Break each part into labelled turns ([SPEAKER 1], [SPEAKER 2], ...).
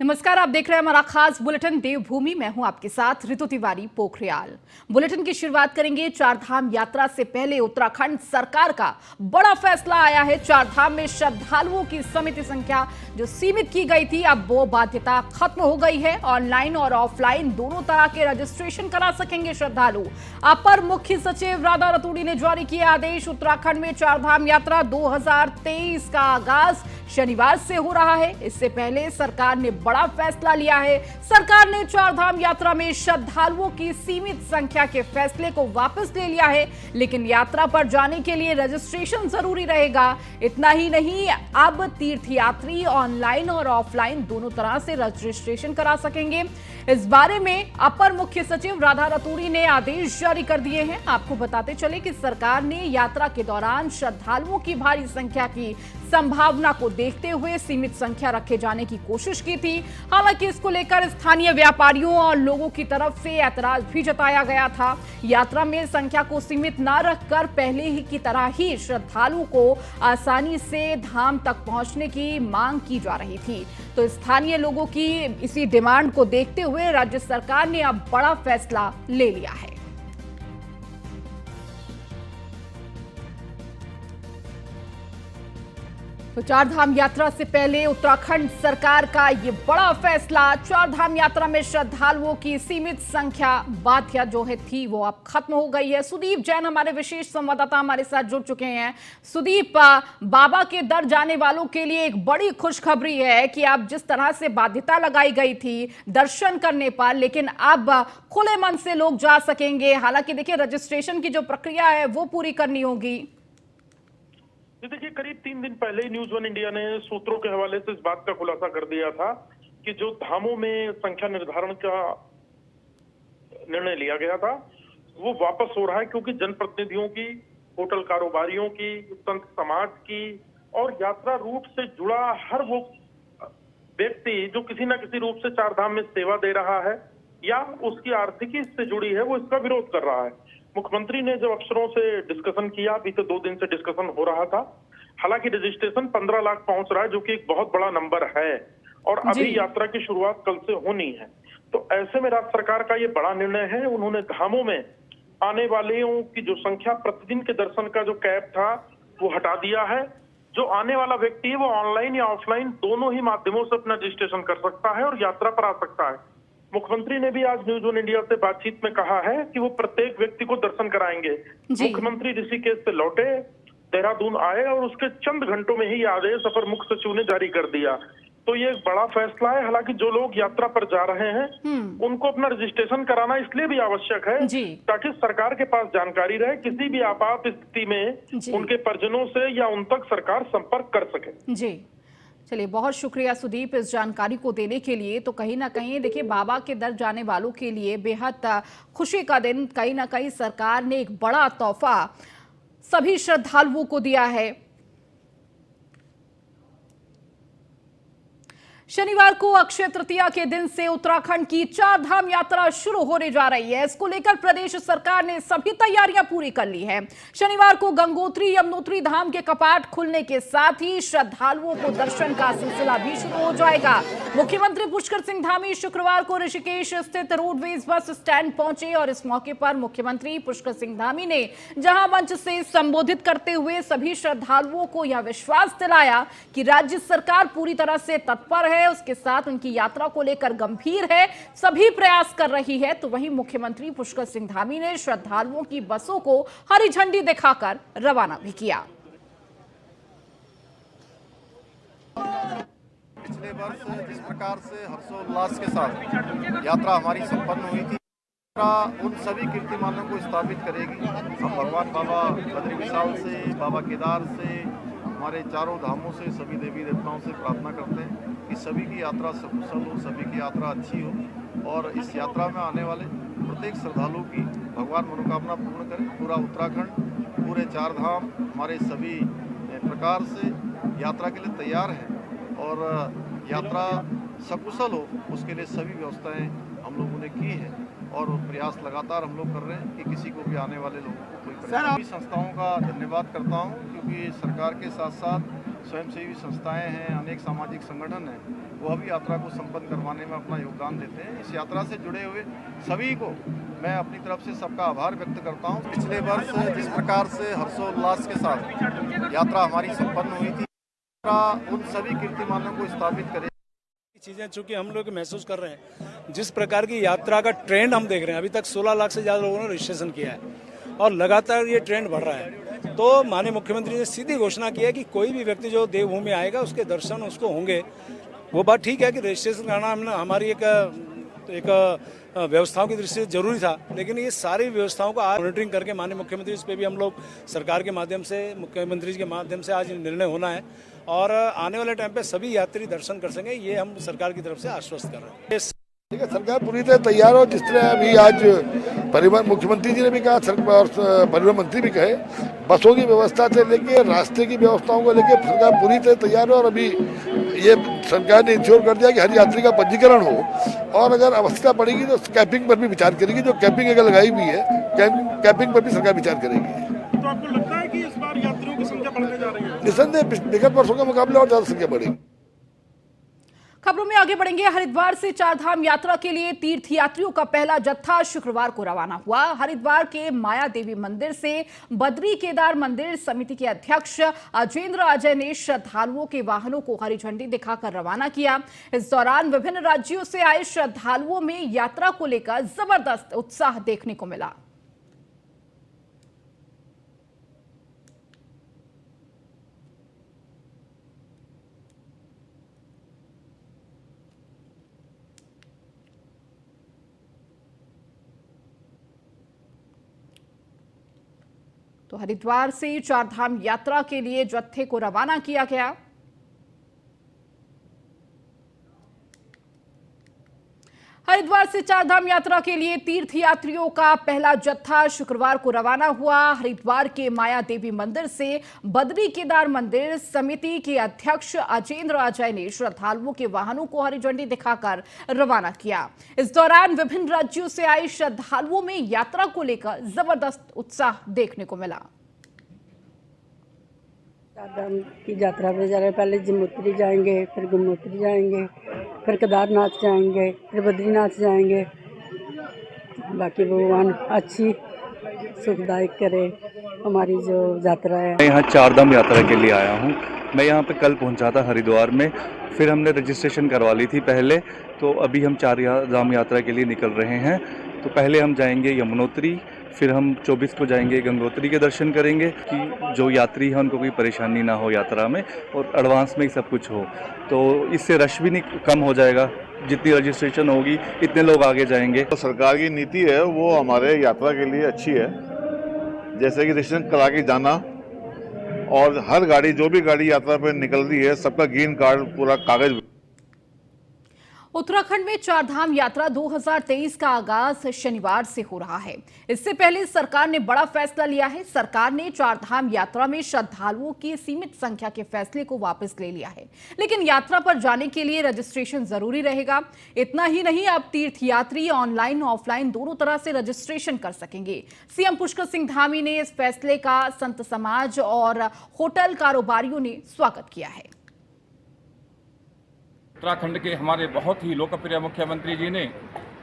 [SPEAKER 1] नमस्कार, आप देख रहे हैं हमारा खास बुलेटिन देवभूमि। मैं हूं आपके साथ ऋतु तिवारी पोखरियाल। बुलेटिन की शुरुआत करेंगे चारधाम यात्रा से पहले उत्तराखंड सरकार का बड़ा फैसला आया है। चारधाम में श्रद्धालुओं की सीमित संख्या जो सीमित की गई थी, अब वो बाध्यता खत्म हो गई है। ऑनलाइन और ऑफलाइन दोनों तरह के रजिस्ट्रेशन करा सकेंगे श्रद्धालु। अपर मुख्य सचिव राधा रतूड़ी ने जारी किया आदेश। उत्तराखंड में चारधाम यात्रा 2023 का आगाज शनिवार से हो रहा है। इससे पहले सरकार ने बड़ा फैसला लिया है। सरकार ने चारधाम यात्रा में श्रद्धालुओं की सीमित संख्या के फैसले को वापस ले लिया है, लेकिन यात्रा पर जाने के लिए रजिस्ट्रेशन जरूरी रहेगा। इतना ही नहीं, अब तीर्थयात्री ऑनलाइन और ऑफलाइन दोनों तरह से रजिस्ट्रेशन करा सकेंगे। इस बारे में अपर मुख्य सचिव राधा रतूड़ी ने आदेश जारी कर दिए हैं। आपको बताते चले कि सरकार ने यात्रा के दौरान श्रद्धालुओं की भारी संख्या की संभावना को देखते हुए सीमित संख्या रखे जाने की कोशिश की थी। हालांकि इसको लेकर स्थानीय व्यापारियों और लोगों की तरफ से ऐतराज भी जताया गया था। यात्रा में संख्या को सीमित न रखकर पहले ही की तरह ही श्रद्धालुओं को आसानी से धाम तक पहुंचने की मांग की जा रही थी। तो स्थानीय लोगों की इसी डिमांड को देखते हुए राज्य सरकार ने अब बड़ा फैसला ले लिया है। तो चारधाम यात्रा से पहले उत्तराखंड सरकार का ये बड़ा फैसला। चारधाम यात्रा में श्रद्धालुओं की सीमित संख्या बाध्य जो है थी वो अब खत्म हो गई है। सुदीप जैन हमारे विशेष संवाददाता हमारे साथ जुड़ चुके हैं। सुदीप, बाबा के दर जाने वालों के लिए एक बड़ी खुशखबरी है कि अब जिस तरह से बाध्यता लगाई गई थी दर्शन करने पर, लेकिन अब खुले मन से लोग जा सकेंगे। हालांकि देखिए, रजिस्ट्रेशन की जो प्रक्रिया है वो पूरी करनी होगी।
[SPEAKER 2] देखिए, करीब 3 दिन पहले ही न्यूज वन इंडिया ने सूत्रों के हवाले से इस बात का खुलासा कर दिया था कि जो धामों में संख्या निर्धारण का निर्णय लिया गया था वो वापस हो रहा है, क्योंकि जनप्रतिनिधियों की, होटल कारोबारियों की, संत समाज की और यात्रा रूट से जुड़ा हर वो व्यक्ति जो किसी न किसी रूप से चारधाम में सेवा दे रहा है या उसकी आर्थिकी से जुड़ी है, वो इसका विरोध कर रहा है। मुख्यमंत्री ने जब अफसरों से डिस्कशन किया, बीते 2 दिन से डिस्कशन हो रहा था। हालांकि रजिस्ट्रेशन 15 लाख पहुंच रहा है, जो कि एक बहुत बड़ा नंबर है और अभी यात्रा की शुरुआत कल से होनी है। तो ऐसे में राज्य सरकार का ये बड़ा निर्णय है। उन्होंने धामों में आने वालों की जो संख्या, प्रतिदिन के दर्शन का जो कैप था वो हटा दिया है। जो आने वाला व्यक्ति है वो ऑनलाइन या ऑफलाइन दोनों ही माध्यमों से अपना रजिस्ट्रेशन कर सकता है और यात्रा पर आ सकता है। मुख्यमंत्री ने भी आज न्यूज वन इंडिया से बातचीत में कहा है कि वो प्रत्येक व्यक्ति को दर्शन कराएंगे। मुख्यमंत्री ऋषिकेश से लौटे, देहरादून आए और उसके चंद घंटों में ही आदेश अपर मुख्य सचिव ने जारी कर दिया। तो ये एक बड़ा फैसला है। हालांकि जो लोग यात्रा पर जा रहे हैं उनको अपना रजिस्ट्रेशन कराना इसलिए भी आवश्यक है ताकि सरकार के पास जानकारी रहे, किसी भी आपात स्थिति में उनके परिजनों से या उन तक सरकार संपर्क कर सके।
[SPEAKER 1] जी, चलिए, बहुत शुक्रिया सुदीप इस जानकारी को देने के लिए। तो कहीं ना कहीं देखिए, बाबा के दर जाने वालों के लिए बेहद खुशी का दिन। कहीं ना कहीं सरकार ने एक बड़ा तोहफा सभी श्रद्धालुओं को दिया है। शनिवार को अक्षय तृतीया के दिन से उत्तराखंड की चारधाम यात्रा शुरू होने जा रही है। इसको लेकर प्रदेश सरकार ने सभी तैयारियां पूरी कर ली है। शनिवार को गंगोत्री यमुनोत्री धाम के कपाट खुलने के साथ ही श्रद्धालुओं को दर्शन का सिलसिला भी शुरू हो जाएगा। मुख्यमंत्री पुष्कर सिंह धामी शुक्रवार को ऋषिकेश स्थित रोडवेज बस स्टैंड पहुंचे और इस मौके पर मुख्यमंत्री पुष्कर सिंह धामी ने जहां मंच से संबोधित करते हुए सभी श्रद्धालुओं को यह विश्वास दिलाया कि राज्य सरकार पूरी तरह से तत्पर है, उसके साथ उनकी यात्रा को लेकर गंभीर है, सभी प्रयास कर रही है। तो वहीं मुख्यमंत्री पुष्कर सिंह धामी ने श्रद्धालुओं की बसों को हरी झंडी दिखाकर रवाना भी किया।
[SPEAKER 3] पिछले वर्ष जिस प्रकार से हर्षोल्लास के साथ यात्रा हमारी संपन्न हुई थी, उन सभी कीर्तिमानों को स्थापित करेगी। हम भगवान बाबा बद्री विशाल से, बाबा केदार से, हमारे चारों धामों से, सभी देवी देवताओं से प्रार्थना करते हैं कि सभी की यात्रा सकुशल हो, सभी की यात्रा अच्छी हो और इस यात्रा में आने वाले प्रत्येक श्रद्धालु की भगवान मनोकामना पूर्ण करें। पूरा उत्तराखंड, पूरे चारधाम हमारे सभी प्रकार से यात्रा के लिए तैयार है और यात्रा सकुशल हो उसके लिए सभी व्यवस्थाएं हम लोगों ने की है और प्रयास लगातार हम लोग कर रहे हैं कि किसी को भी आने वाले लोगों को कोई सभी संस्थाओं का धन्यवाद करता हूं, क्योंकि सरकार के साथ साथ स्वयंसेवी संस्थाएं हैं, अनेक सामाजिक संगठन हैं, वह भी यात्रा को संपन्न करवाने में अपना योगदान देते हैं। इस यात्रा से जुड़े हुए सभी को मैं अपनी तरफ से सबका आभार व्यक्त करता हूँ। पिछले वर्ष जिस प्रकार से हर्षोल्लास के साथ यात्रा हमारी संपन्न हुई थी, उन सभी कीर्तिमानों को स्थापित करें।
[SPEAKER 4] चीज़ें चूंकि हम लोग महसूस कर रहे हैं, जिस प्रकार की यात्रा का ट्रेंड हम देख रहे हैं, अभी तक 16 लाख से ज़्यादा लोगों ने रजिस्ट्रेशन किया है और लगातार ये ट्रेंड बढ़ रहा है। तो माननीय मुख्यमंत्री ने सीधी घोषणा की है कि कोई भी व्यक्ति जो देवभूमि आएगा उसके दर्शन उसको होंगे। वो बात ठीक है कि रजिस्ट्रेशन कराना हमारी एक व्यवस्थाओं की दृष्टि से जरूरी था, लेकिन ये सारी व्यवस्थाओं को आज मॉनिटरिंग करके माननीय मुख्यमंत्री इस पे भी हम लोग सरकार के माध्यम से, मुख्यमंत्री जी के माध्यम से आज निर्णय होना है और आने वाले टाइम पे सभी यात्री दर्शन कर सकें, ये हम सरकार की तरफ से आश्वस्त कर रहे हैं।
[SPEAKER 5] ठीक है, सरकार पूरी तरह तैयार हो। जिस तरह अभी आज परिवहन मुख्यमंत्री जी ने भी कहा और परिवहन मंत्री भी कहे, बसों की व्यवस्था से लेके रास्ते की व्यवस्थाओं को लेके सरकार पूरी तरह तैयार है और अभी ये सरकार ने इंश्योर कर दिया कि हर यात्री का पंजीकरण हो और अगर आवश्यकता पड़ेगी तो कैंपिंग पर भी विचार करेगी। जो कैंपिंग अगर लगाई हुई है, कैंपिंग पर भी सरकार विचार करेगी।
[SPEAKER 2] तो आपको लगता है कि इस बार यात्रियों की संख्या बढ़ने जा रही है?
[SPEAKER 5] निसंदेह विगत वर्षों के मुकाबले और ज्यादा संख्या बढ़ेगी।
[SPEAKER 1] खबरों में आगे बढ़ेंगे। हरिद्वार से चारधाम यात्रा के लिए तीर्थ यात्रियों का पहला जत्था शुक्रवार को रवाना हुआ। हरिद्वार के माया देवी मंदिर से बद्री केदार मंदिर समिति के अध्यक्ष अजेंद्र अजय ने श्रद्धालुओं के वाहनों को हरी झंडी दिखाकर रवाना किया। इस दौरान विभिन्न राज्यों से आए श्रद्धालुओं में यात्रा को लेकर जबरदस्त उत्साह देखने को मिला। तो हरिद्वार से चारधाम यात्रा के लिए जत्थे को रवाना किया गया। हरिद्वार से चारधाम यात्रा के लिए तीर्थ यात्रियों का पहला जत्था शुक्रवार को रवाना हुआ। हरिद्वार के माया देवी मंदिर से बद्री केदार मंदिर समिति के अध्यक्ष अजेंद्र अजय ने श्रद्धालुओं के वाहनों को हरी झंडी दिखाकर रवाना किया। इस दौरान विभिन्न राज्यों से आए श्रद्धालुओं में यात्रा को लेकर जबरदस्त उत्साह देखने को मिला।
[SPEAKER 6] चारधाम की यात्रा पे जा रहे हैं। पहले जमुत्री जाएंगे, फिर गंगोत्री जाएंगे, फिर केदारनाथ जाएंगे, फिर बद्रीनाथ जाएंगे। बाकी भगवान अच्छी सुखदायक करे हमारी जो यात्रा है।
[SPEAKER 7] मैं यहाँ चारधाम यात्रा के लिए आया हूँ। मैं यहाँ पे कल पहुँचा था हरिद्वार में, फिर हमने रजिस्ट्रेशन करवा ली थी पहले, तो अभी हम चारधाम यात्रा के लिए निकल रहे हैं। तो पहले हम जाएंगे यमुनोत्री, फिर हम 24 को जाएंगे गंगोत्री के दर्शन करेंगे कि जो यात्री है उनको कोई परेशानी ना हो यात्रा में और एडवांस में ही सब कुछ हो। तो इससे रश भी नहीं कम हो जाएगा, जितनी रजिस्ट्रेशन होगी इतने लोग आगे जाएंगे।
[SPEAKER 8] तो सरकार की नीति है वो हमारे यात्रा के लिए अच्छी है, जैसे कि रजिस्ट्रेशन करा के जाना और हर गाड़ी जो भी गाड़ी यात्रा पर निकल रही है सबका ग्रीन कार्ड पूरा कागज।
[SPEAKER 1] उत्तराखंड में चारधाम यात्रा 2023 का आगाज शनिवार से हो रहा है। इससे पहले सरकार ने बड़ा फैसला लिया है। सरकार ने चारधाम यात्रा में श्रद्धालुओं की सीमित संख्या के फैसले को वापस ले लिया है, लेकिन यात्रा पर जाने के लिए रजिस्ट्रेशन जरूरी रहेगा। इतना ही नहीं, अब तीर्थ यात्री ऑनलाइन ऑफलाइन दोनों तरह से रजिस्ट्रेशन कर सकेंगे। सीएम पुष्कर सिंह धामी ने इस फैसले का संत समाज और होटल कारोबारियों ने स्वागत किया है।
[SPEAKER 9] उत्तराखंड के हमारे बहुत ही लोकप्रिय मुख्यमंत्री जी ने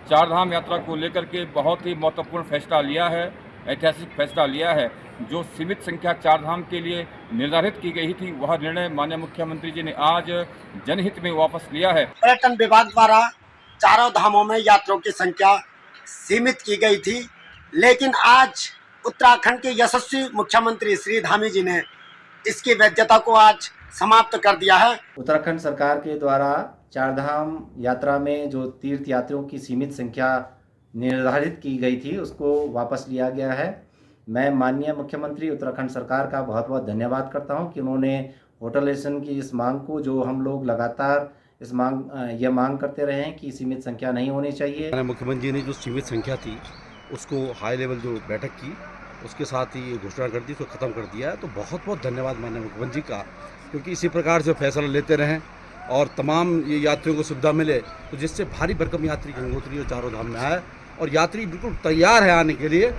[SPEAKER 9] चारधाम यात्रा को लेकर के बहुत ही महत्वपूर्ण फैसला लिया है, ऐतिहासिक फैसला लिया है। जो सीमित संख्या चारधाम के लिए निर्धारित की गई थी, वह निर्णय माननीय मुख्यमंत्री जी ने आज जनहित में वापस लिया है।
[SPEAKER 10] पर्यटन विभाग द्वारा चारों धामों में यात्रियों की संख्या सीमित की गई थी, लेकिन आज उत्तराखंड के यशस्वी मुख्यमंत्री श्री धामी जी ने इसकी वैधता को आज समाप्त कर दिया है।
[SPEAKER 11] उत्तराखंड सरकार के द्वारा चारधाम यात्रा में जो तीर्थ यात्रियों की सीमित संख्या निर्धारित की गई थी उसको वापस लिया गया है। मैं माननीय मुख्यमंत्री उत्तराखंड सरकार का बहुत बहुत धन्यवाद करता हूं कि उन्होंने होटलेशन की इस मांग को, जो हम लोग लगातार इस मांग करते रहे हैं कि सीमित संख्या नहीं होनी चाहिए।
[SPEAKER 12] मुख्यमंत्री जी ने जो सीमित संख्या थी उसको हाई लेवल जो बैठक की उसके साथ ही घोषणा कर दी, उसको ख़त्म कर दिया है। तो बहुत बहुत धन्यवाद माननीय मुख्यमंत्री का, क्योंकि इसी प्रकार से फैसला लेते रहें और तमाम ये यात्रियों को सुविधा मिले, तो जिससे भारी भरकम यात्री गंगोत्री और चारों धाम में आए और यात्री बिल्कुल तैयार है आने के लिए।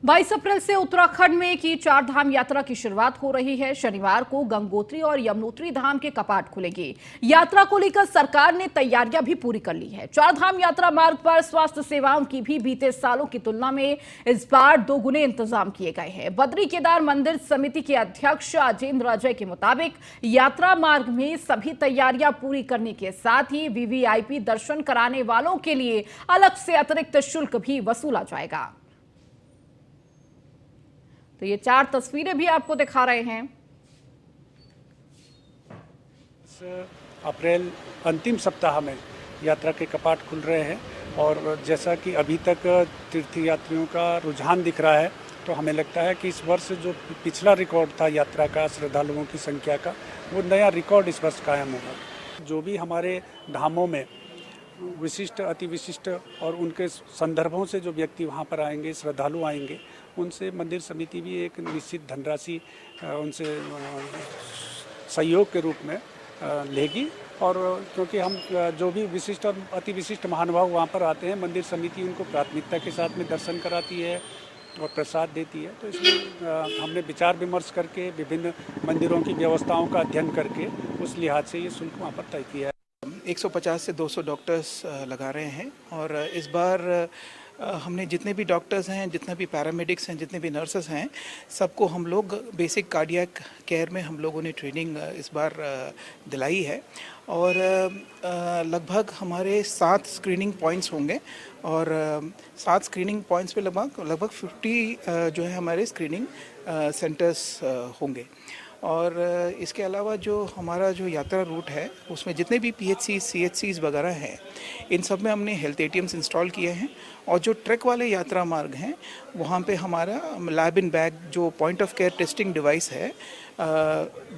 [SPEAKER 1] 22 अप्रैल से उत्तराखंड में की चार धाम यात्रा की शुरुआत हो रही है। शनिवार को गंगोत्री और यमुनोत्री धाम के कपाट खुलेंगे। यात्रा को लेकर सरकार ने तैयारियां भी पूरी कर ली है। चार धाम यात्रा मार्ग पर स्वास्थ्य सेवाओं की भी बीते सालों की तुलना में इस बार दोगुने इंतजाम किए गए हैं। बद्री केदार मंदिर समिति के अध्यक्ष अजेंद्र अजय के मुताबिक यात्रा मार्ग में सभी तैयारियां पूरी करने के साथ ही वीवीआईपी दर्शन कराने वालों के लिए अलग से अतिरिक्त शुल्क भी वसूला जाएगा। तो ये चार तस्वीरें भी आपको दिखा रहे हैं।
[SPEAKER 4] अप्रैल अंतिम सप्ताह में यात्रा के कपाट खुल रहे हैं और जैसा कि अभी तक तीर्थयात्रियों का रुझान दिख रहा है, तो हमें लगता है कि इस वर्ष जो पिछला रिकॉर्ड था यात्रा का, श्रद्धालुओं की संख्या का, वो नया रिकॉर्ड इस वर्ष कायम होगा। जो भी हमारे धामों में विशिष्ट, अति विशिष्ट और उनके संदर्भों से जो व्यक्ति वहाँ पर आएंगे, श्रद्धालु आएंगे, उनसे मंदिर समिति भी एक निश्चित धनराशि उनसे सहयोग के रूप में लेगी। और क्योंकि हम जो भी विशिष्ट और अति विशिष्ट महानुभाव वहाँ पर आते हैं, मंदिर समिति उनको प्राथमिकता के साथ में दर्शन कराती है और प्रसाद देती है। तो इसलिए हमने विचार विमर्श करके विभिन्न मंदिरों की व्यवस्थाओं का अध्ययन करके उस लिहाज से ये शुल्क वहाँ पर तय किया है।
[SPEAKER 13] 150 से 200 डॉक्टर्स लगा रहे हैं और इस बार हमने जितने भी डॉक्टर्स हैं, जितने भी पैरामेडिक्स हैं, जितने भी नर्सेस हैं, सबको हम लोग बेसिक कार्डियक केयर में हम लोगों ने ट्रेनिंग इस बार दिलाई है और लगभग हमारे 7 स्क्रीनिंग पॉइंट्स होंगे और 7 स्क्रीनिंग पॉइंट्स पे लगभग 50 जो है हमारे स्क्रीनिंग सेंटर्स होंगे। और इसके अलावा जो हमारा जो यात्रा रूट है उसमें जितने भी PHCs, CHCs वगैरह हैं, इन सब में हमने हेल्थ ATMs इंस्टॉल किए हैं और जो ट्रैक वाले यात्रा मार्ग हैं वहाँ पे हमारा लैब इन बैग जो point of care testing device है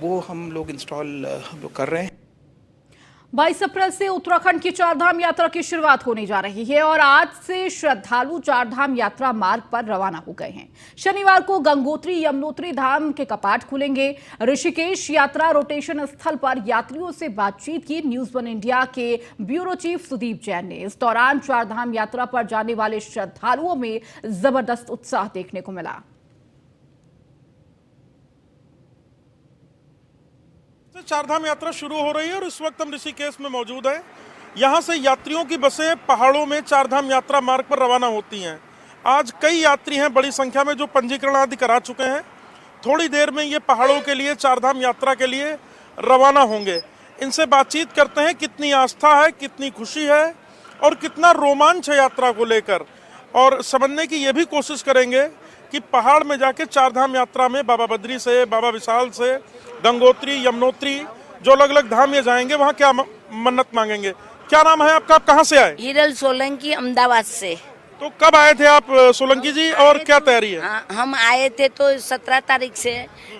[SPEAKER 13] वो हम लोग इंस्टॉल कर रहे हैं।
[SPEAKER 1] 22 अप्रैल से उत्तराखंड की चारधाम यात्रा की शुरुआत होने जा रही है और आज से श्रद्धालु चारधाम यात्रा मार्ग पर रवाना हो गए हैं। शनिवार को गंगोत्री यमुनोत्री धाम के कपाट खुलेंगे। ऋषिकेश यात्रा रोटेशन स्थल पर यात्रियों से बातचीत की न्यूज़ 1 इंडिया के ब्यूरो चीफ सुदीप जैन ने। इस दौरान चारधाम यात्रा पर जाने वाले श्रद्धालुओं में जबरदस्त उत्साह देखने को मिला।
[SPEAKER 2] चारधाम यात्रा शुरू हो रही है और इस वक्त हम ऋषिकेश में मौजूद हैं। यहाँ से यात्रियों की बसें पहाड़ों में चारधाम यात्रा मार्ग पर रवाना होती हैं। आज कई यात्री हैं बड़ी संख्या में जो पंजीकरण आदि करा चुके हैं। थोड़ी देर में ये पहाड़ों के लिए चारधाम यात्रा के लिए रवाना होंगे। इनसे बातचीत करते हैं, कितनी आस्था है, कितनी खुशी है और कितना रोमांच है यात्रा को लेकर, और समझने की ये भी कोशिश करेंगे कि पहाड़ में जाके चारधाम यात्रा में बाबा बद्री से, बाबा विशाल से, गंगोत्री, यमुनोत्री, जो अलग अलग धाम ये जाएंगे वहाँ क्या मन्नत मांगेंगे। क्या नाम है आपका, आप कहाँ से आए?
[SPEAKER 14] हिरल सोलंकी, अहमदाबाद से।
[SPEAKER 2] तो कब आए थे आप सोलंकी जी और क्या तैयारी है?
[SPEAKER 14] हम आए थे तो 17 तारीख से,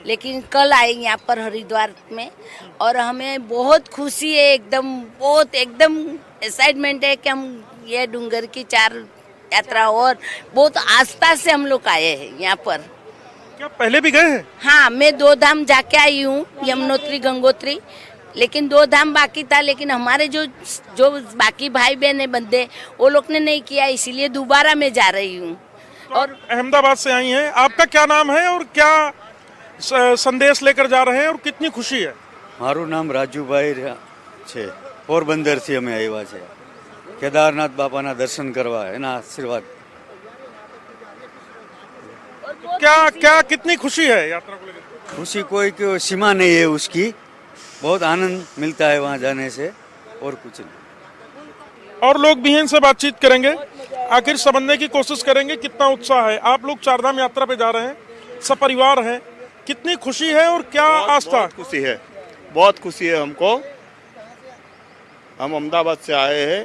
[SPEAKER 14] लेकिन कल आए यहाँ पर हरिद्वार में और हमें बहुत खुशी है, बहुत एकदम एक्साइटमेंट है कि हम ये डूंगर की चार यात्रा और बहुत आस्था से हम लोग आए हैं यहाँ पर।
[SPEAKER 2] क्या पहले भी गए हैं?
[SPEAKER 14] हाँ, मैं 2 धाम जाके आई हूँ, यमुनोत्री, गंगोत्री, लेकिन 2 धाम बाकी था। लेकिन हमारे जो बाकी भाई बहन है बंदे, वो लोग ने नहीं किया, इसीलिए दोबारा मैं जा रही हूँ।
[SPEAKER 2] तो और अहमदाबाद से आई हैं, आपका क्या नाम है और क्या संदेश लेकर जा रहे हैं और कितनी खुशी है?
[SPEAKER 15] मारू नाम राजूभाई છે, પોરબંદર થી અમે આવ્યા છે કેદારનાથ બાપાના દર્શન કરવા, એના આશીર્વાદ।
[SPEAKER 2] क्या क्या कितनी खुशी है यात्रा को लेकर?
[SPEAKER 15] खुशी कोई की सीमा नहीं है उसकी, बहुत आनंद मिलता है वहाँ जाने से और कुछ नहीं।
[SPEAKER 2] और लोग भी हैं, इनसे बातचीत करेंगे, आखिर समझने की कोशिश करेंगे कितना उत्साह है। आप लोग चारधाम यात्रा पे जा रहे हैं, सपरिवार हैं, कितनी खुशी है और क्या आस्था?
[SPEAKER 16] बहुत खुशी है, बहुत खुशी है हमको। हम अहमदाबाद से आए हैं,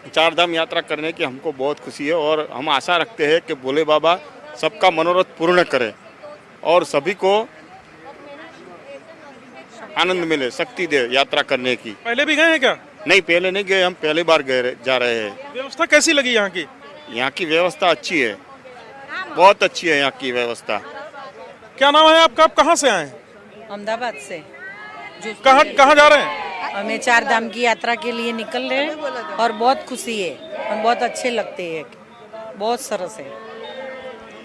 [SPEAKER 16] चारधाम यात्रा करने की हमको बहुत खुशी है और हम आशा रखते हैं कि भोले बाबा सबका मनोरथ पूर्ण करे और सभी को आनंद मिले, शक्ति दे यात्रा करने की।
[SPEAKER 2] पहले भी गए हैं क्या?
[SPEAKER 16] नहीं, पहले नहीं गए, हम पहली बार जा रहे हैं।
[SPEAKER 2] व्यवस्था कैसी लगी यहाँ की?
[SPEAKER 16] यहाँ की व्यवस्था अच्छी है, बहुत अच्छी है यहाँ की व्यवस्था।
[SPEAKER 2] क्या नाम है आपका, आप कहाँ से आए?
[SPEAKER 17] अहमदाबाद से।
[SPEAKER 2] कहाँ जा रहे हैं?
[SPEAKER 17] हमें चारधाम की यात्रा के लिए निकल रहे हैं और बहुत खुशी है और बहुत अच्छे लगते हैं, बहुत सरस है।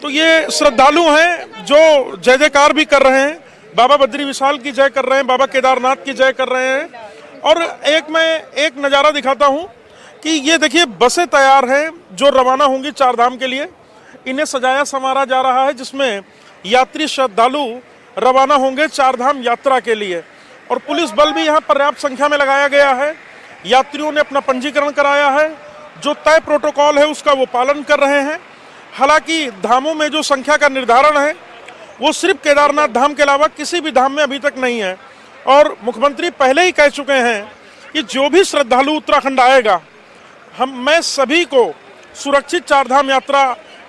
[SPEAKER 18] तो ये श्रद्धालु हैं जो जय जयकार भी कर रहे हैं, बाबा बद्री विशाल की जय कर रहे हैं, बाबा केदारनाथ की जय कर रहे हैं। और मैं एक नज़ारा दिखाता हूं कि ये देखिए बसें तैयार हैं जो रवाना होंगी चार धाम के लिए। इन्हें सजाया संवारा जा रहा है जिसमें यात्री श्रद्धालु रवाना होंगे चार धाम यात्रा के लिए। और पुलिस बल भी यहाँ पर्याप्त संख्या में लगाया गया है। यात्रियों ने अपना पंजीकरण कराया है, जो तय प्रोटोकॉल है उसका वो पालन कर रहे हैं। हालांकि धामों में जो संख्या का निर्धारण है वो सिर्फ केदारनाथ धाम के अलावा किसी भी धाम में अभी तक नहीं है। और मुख्यमंत्री पहले ही कह चुके हैं कि जो भी श्रद्धालु उत्तराखंड आएगा मैं सभी को सुरक्षित चार धाम यात्रा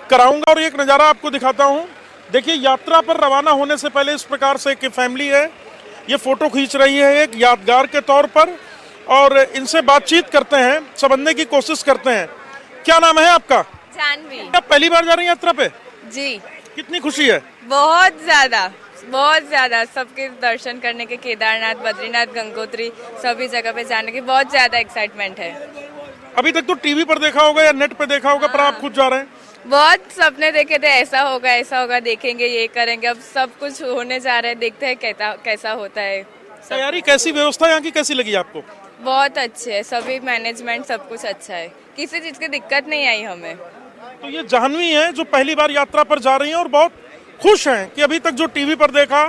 [SPEAKER 18] कराऊंगा। और एक नज़ारा आपको दिखाता हूं, देखिए यात्रा पर रवाना होने से पहले इस प्रकार से एक फैमिली है, ये फोटो खींच रही है एक यादगार के तौर पर, और इनसे बातचीत करते हैं, समझने की कोशिश करते हैं। क्या नाम है आपका?
[SPEAKER 19] जानवी।
[SPEAKER 18] आप पहली बार जा रही हैं यात्रा पे?
[SPEAKER 19] जी।
[SPEAKER 18] कितनी खुशी है?
[SPEAKER 19] बहुत ज्यादा सबके दर्शन करने के, केदारनाथ, बद्रीनाथ, गंगोत्री सभी जगह पे जाने की बहुत ज्यादा एक्साइटमेंट है।
[SPEAKER 18] अभी तक तो टीवी पर देखा होगा या नेट पे देखा होगा, पर आप खुद जा रहे हैं?
[SPEAKER 19] बहुत सपने देखे थे, ऐसा होगा, देखेंगे, ये करेंगे। अब सब कुछ होने जा रहा है, देखते हैं कैसा होता है।
[SPEAKER 18] तैयारी कैसी, व्यवस्था यहाँ की कैसी लगी आपको?
[SPEAKER 19] बहुत अच्छे है, सभी मैनेजमेंट सब कुछ अच्छा है, किसी चीज की दिक्कत नहीं आई हमें।
[SPEAKER 18] तो ये जाह्नवी हैं जो पहली बार यात्रा पर जा रही हैं और बहुत खुश हैं कि अभी तक जो टीवी पर देखा,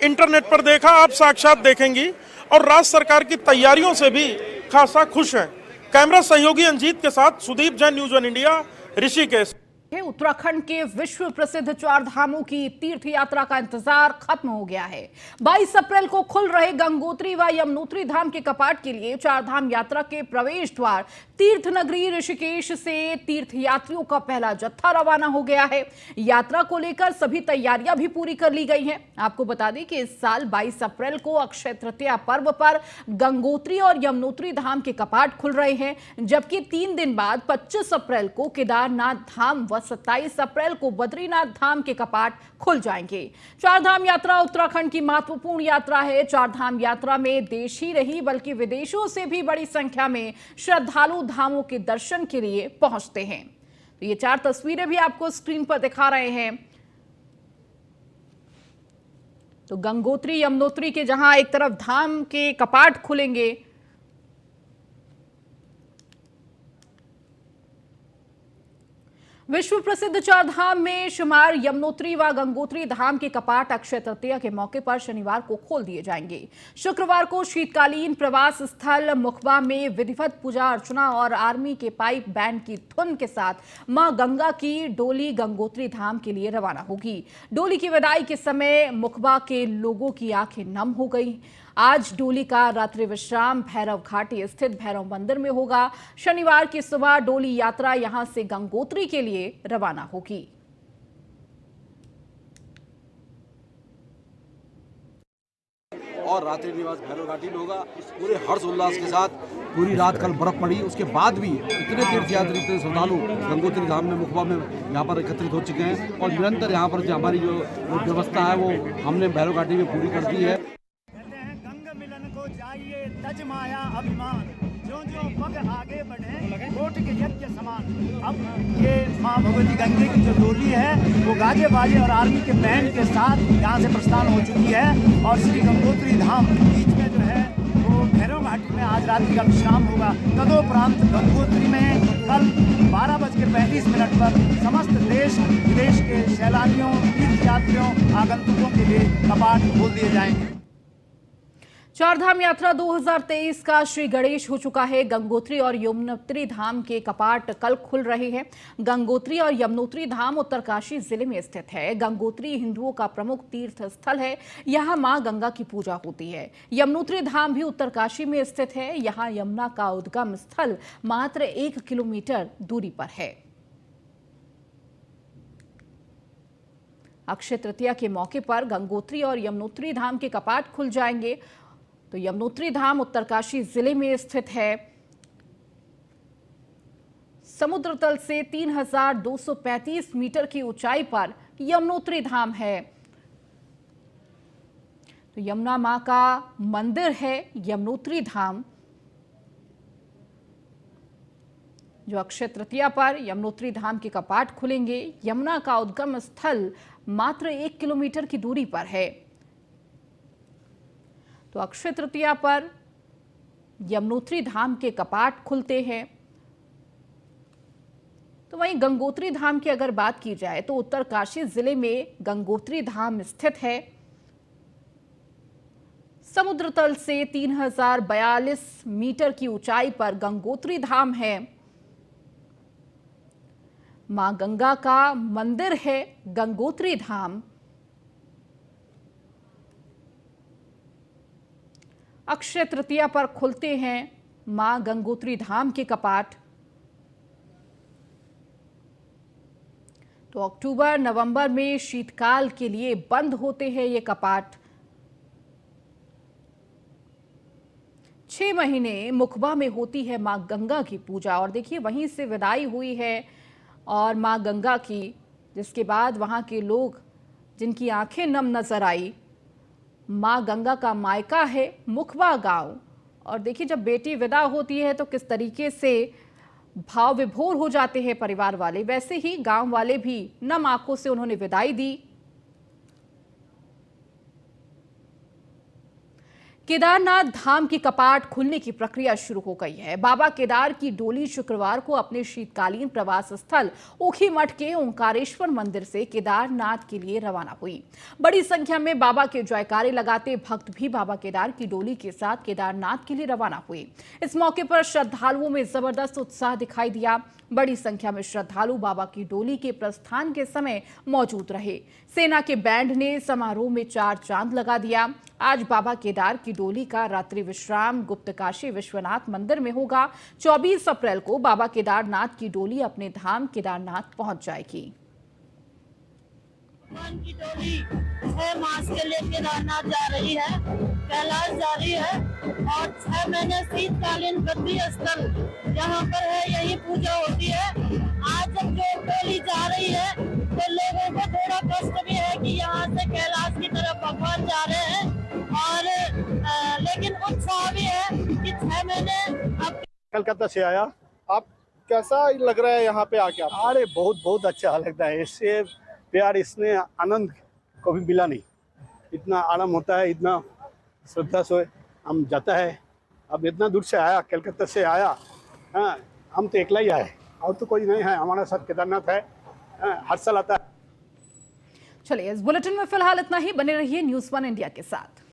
[SPEAKER 18] इंटरनेट पर देखा, आप साक्षात देखेंगी। और राज्य सरकार की तैयारियों से भी खासा खुश हैं। कैमरा सहयोगी अंजीत के साथ Sudeep Jain, news one India, Rishikesh.
[SPEAKER 1] Uttarakhand के विश्व प्रसिद्ध चार धामों की तीर्थ यात्रा का इंतजार खत्म हो गया है। 22 अप्रैल को खुल रहे गंगोत्री व यमुनोत्री धाम के कपाट के लिए चार धाम यात्रा के प्रवेश द्वार तीर्थ नगरी ऋषिकेश से तीर्थ यात्रियों का पहला जत्था रवाना हो गया है। यात्रा को लेकर सभी तैयारियां भी पूरी कर ली गई हैं। आपको बता दें कि इस साल 22 अप्रैल को अक्षय तृतीया पर्व पर गंगोत्री और यमुनोत्री धाम के कपाट खुल रहे हैं, जबकि 3 दिन बाद 25 अप्रैल को केदारनाथ धाम व 27 अप्रैल को बद्रीनाथ धाम के कपाट खुल जाएंगे। चार धाम यात्रा उत्तराखंड की महत्वपूर्ण यात्रा है। चार धाम यात्रा में देश ही नहीं बल्कि विदेशों से भी बड़ी संख्या में श्रद्धालु धामों के दर्शन के लिए पहुंचते हैं। तो ये 4 तस्वीरें भी आपको स्क्रीन पर दिखा रहे हैं। तो गंगोत्री यमुनोत्री के जहां एक तरफ धाम के कपाट खुलेंगे, विश्व प्रसिद्ध चार धाम में शुमार यमुनोत्री व गंगोत्री धाम के कपाट अक्षय तृतीया के मौके पर शनिवार को खोल दिए जाएंगे। शुक्रवार को शीतकालीन प्रवास स्थल मुखबा में विधिवत पूजा अर्चना और आर्मी के पाइप बैंड की धुन के साथ मां गंगा की डोली गंगोत्री धाम के लिए रवाना होगी। डोली की विदाई के समय मुखबा के लोगों की आंखें नम हो गई। आज डोली का रात्रि विश्राम भैरव घाटी स्थित भैरव मंदिर में होगा। शनिवार की सुबह डोली यात्रा यहां से गंगोत्री के लिए रवाना होगी।
[SPEAKER 12] और रात्रि निवास भैरव घाटी में होगा। पूरे हर्ष उल्लास के साथ पूरी रात कल बर्फ पड़ी, उसके बाद भी इतने तीर्थयात्री, इतने श्रद्धालु गंगोत्री धाम में मुखबा में यहाँ पर एकत्रित हो चुके हैं। और निरंतर यहाँ पर जो हमारी जो व्यवस्था है वो हमने भैरव घाटी में पूरी कर दी है।
[SPEAKER 20] जाइए तज माया अभिमान, जो जो पग आगे बढ़े कोट के यज्ञ समान। अब ये माँ भगवती गंगे की जो डोली है वो गाजे बाजे और आर्मी के बैंड के साथ यहाँ से प्रस्थान हो चुकी है। और श्री गंगोत्री धाम बीच में जो है वो भैरव घाटी में आज रात्रि का विश्राम होगा। तदोपरांत गंगोत्री में कल 12:35 पर समस्त देश विदेश के सैलानियों, तीर्थयात्रियों, आगंतुकों के लिए कपाट खोल दिए जाएंगे।
[SPEAKER 1] चारधाम यात्रा 2023 का श्री गणेश हो चुका है। गंगोत्री और यमुनोत्री धाम के कपाट कल खुल रहे हैं। गंगोत्री और यमुनोत्री धाम उत्तरकाशी जिले में स्थित है। गंगोत्री हिंदुओं का प्रमुख तीर्थ स्थल है, यहाँ मां गंगा की पूजा होती है। यमुनोत्री धाम भी उत्तरकाशी में स्थित है। यहाँ यमुना का उद्गम स्थल मात्र 1 किलोमीटर दूरी पर है। अक्षय तृतीया के मौके पर गंगोत्री और यमुनोत्री धाम के कपाट खुल जाएंगे। तो यमुनोत्री धाम उत्तरकाशी जिले में स्थित है। समुद्र तल से 3235 मीटर की ऊंचाई पर यमुनोत्री धाम है। तो यमुना मां का मंदिर है यमुनोत्री धाम। जो अक्षय तृतीया पर यमुनोत्री धाम के कपाट खुलेंगे। यमुना का उद्गम स्थल मात्र 1 किलोमीटर की दूरी पर है। तो अक्षय तृतीया पर यमुनोत्री धाम के कपाट खुलते हैं। तो वहीं गंगोत्री धाम की अगर बात की जाए तो उत्तरकाशी जिले में गंगोत्री धाम स्थित है। समुद्र तल से 3042 मीटर की ऊंचाई पर गंगोत्री धाम है। मां गंगा का मंदिर है गंगोत्री धाम। अक्षय तृतीया पर खुलते हैं मां गंगोत्री धाम के कपाट। तो अक्टूबर नवंबर में शीतकाल के लिए बंद होते हैं ये कपाट। 6 महीने मुखबा में होती है मां गंगा की पूजा। और देखिए वहीं से विदाई हुई है और मां गंगा की, जिसके बाद वहां के लोग जिनकी आंखें नम नजर आई। मां गंगा का मायका है मुखबा गांव। और देखिए जब बेटी विदा होती है तो किस तरीके से भाव विभोर हो जाते हैं परिवार वाले, वैसे ही गांव वाले भी नम आंखों से उन्होंने विदाई दी। केदारनाथ धाम की कपाट खुलने की प्रक्रिया शुरू हो गई है। बाबा केदार की डोली शुक्रवार को अपने शीतकालीन प्रवास स्थल ऊखीमठ के ओंकारेश्वर मंदिर से केदारनाथ के लिए रवाना हुई। बड़ी संख्या में बाबा के जयकारे लगाते भक्त भी बाबा केदार की डोली के साथ केदारनाथ के लिए रवाना हुए। इस मौके पर श्रद्धालुओं में जबरदस्त उत्साह दिखाई दिया। बड़ी संख्या में श्रद्धालु बाबा की डोली के प्रस्थान के समय मौजूद रहे। सेना के बैंड ने समारोह में 4 चांद लगा दिया। आज बाबा केदार की डोली का रात्रि विश्राम गुप्तकाशी विश्वनाथ मंदिर में होगा। 24 अप्रैल को बाबा केदारनाथ की डोली अपने धाम केदारनाथ पहुंच जाएगी।
[SPEAKER 21] भगवान की डोली 6 मास के लिए केदारनाथ जा रही है, कैलाश जा रही है और 6 महीने शीतकालीन बद्री स्थल यहाँ पर है, यही पूजा होती है। आज जब जो डोली जा रही है तो लोगों को थोड़ा कष्ट भी है कि यहाँ से कैलाश की तरफ भगवान जा रहे हैं, और लेकिन उत्साह भी है कि 6 महीने अब
[SPEAKER 22] कलकत्ता से आया। आप कैसा लग रहा है यहाँ पे आके? अरे बहुत बहुत अच्छा लगता है। इससे प्यार, इसने आनंद कभी मिला नहीं। इतना आराम होता है, इतना श्रद्धा से हम जाता है। अब इतना दूर से आया, कलकत्ता से आया। हाँ, हम तो अकेला ही आए, और तो कोई नहीं है। हमारा साथ केदारनाथ है, हर साल आता है।
[SPEAKER 1] चलिए इस बुलेटिन में फिलहाल इतना ही। बने रहिए न्यूज़ 1 इंडिया के साथ।